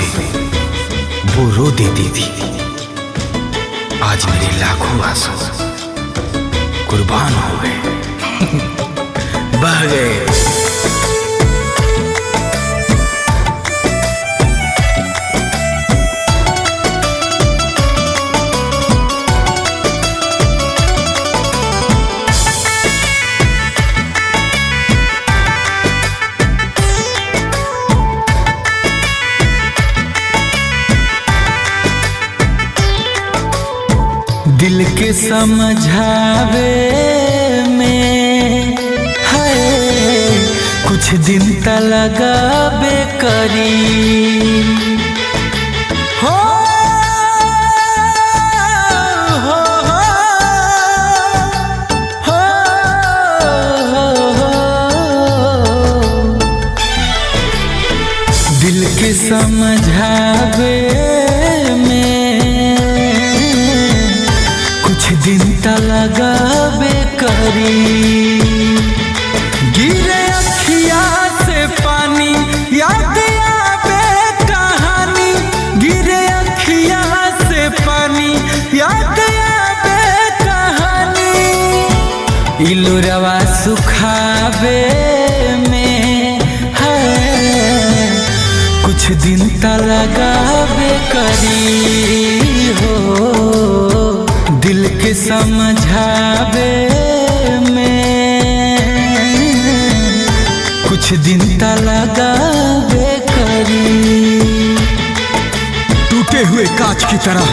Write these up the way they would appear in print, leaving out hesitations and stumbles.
से वो रो देती थी। आज मेरे लाखों आंसू कुर्बान हो गए, बह गए। दिल के समझावे में है कुछ दिन त लगाबे करी। हो हो हो दिल के समझावे दिन त लगाबे करी। गिरे अखिया से पानी याद आवे कहानी, गिरे अखिया से पानी याद आवे कहानी। इलुरवा सुखावे में है कुछ दिन त लगाबे करी। हो दिल के समझावे में कुछ दिन त लगाबे करी। टूटे हुए कांच की तरह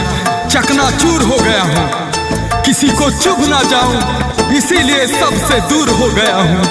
चकनाचूर हो गया हूँ, किसी को चुभ ना जाऊं इसीलिए सबसे दूर हो गया हूँ।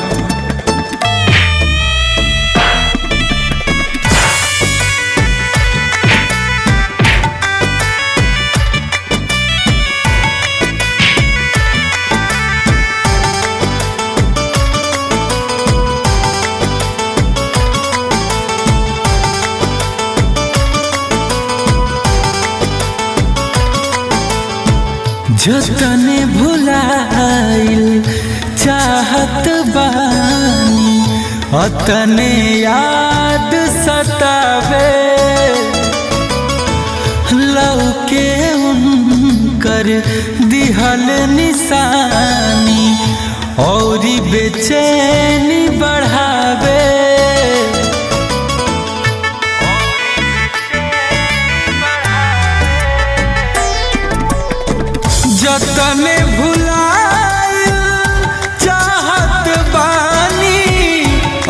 जतने भुलाइल चाहत बानी अतने याद सतावे। लौके उनकर दिहल निशानी और बेचैनी बढ़ावे। जतने भुलाइल चाहत बानी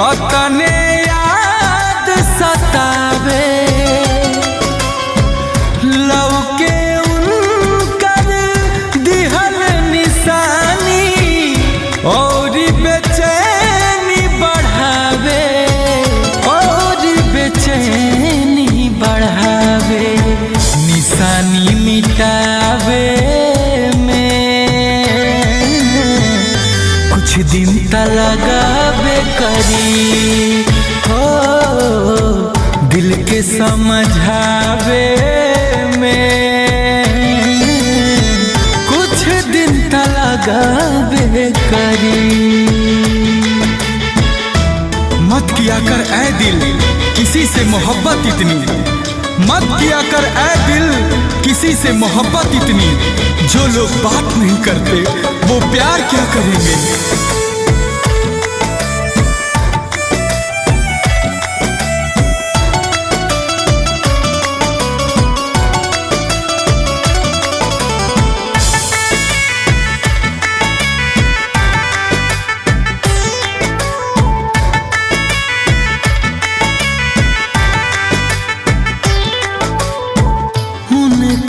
अतने याद सतावे। लौके उनकर दिहल निशानी और बेचैनी बढ़ावे, और बेचैनी बढ़ावे। निशानी मिटावे दिन त लगाबे करी। हो दिल के समझावे में कुछ दिन त लगाबे करी। मत किया कर ऐ दिल किसी से मोहब्बत इतनी, मत किया कर ऐ दिल किसी से मोहब्बत इतनी। जो लोग बात नहीं करते वो प्यार क्या करेंगे।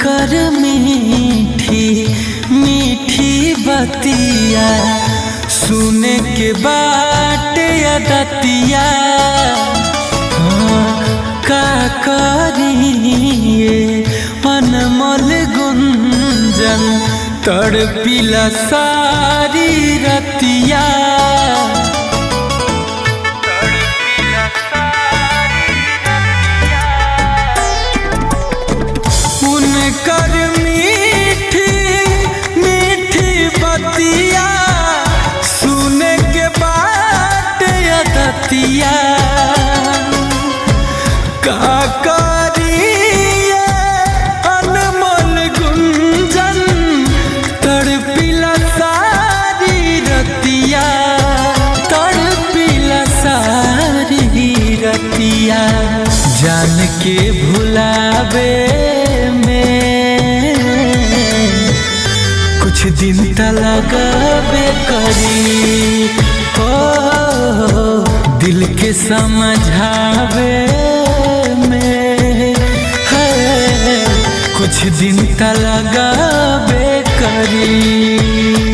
कर मीठी मीठी बतिया सुने के बाटे अदतिया। का करिए अनमोल गुंजन तड़पिला सारी रतिया। कर मीठी मीठी बतिया सुने के बाद अदतिया। का करी बतिया जान के भुलावे में कुछ दिन त लगावे करी। ओ दिल के समझावे में है कुछ दिन त लगावे करी।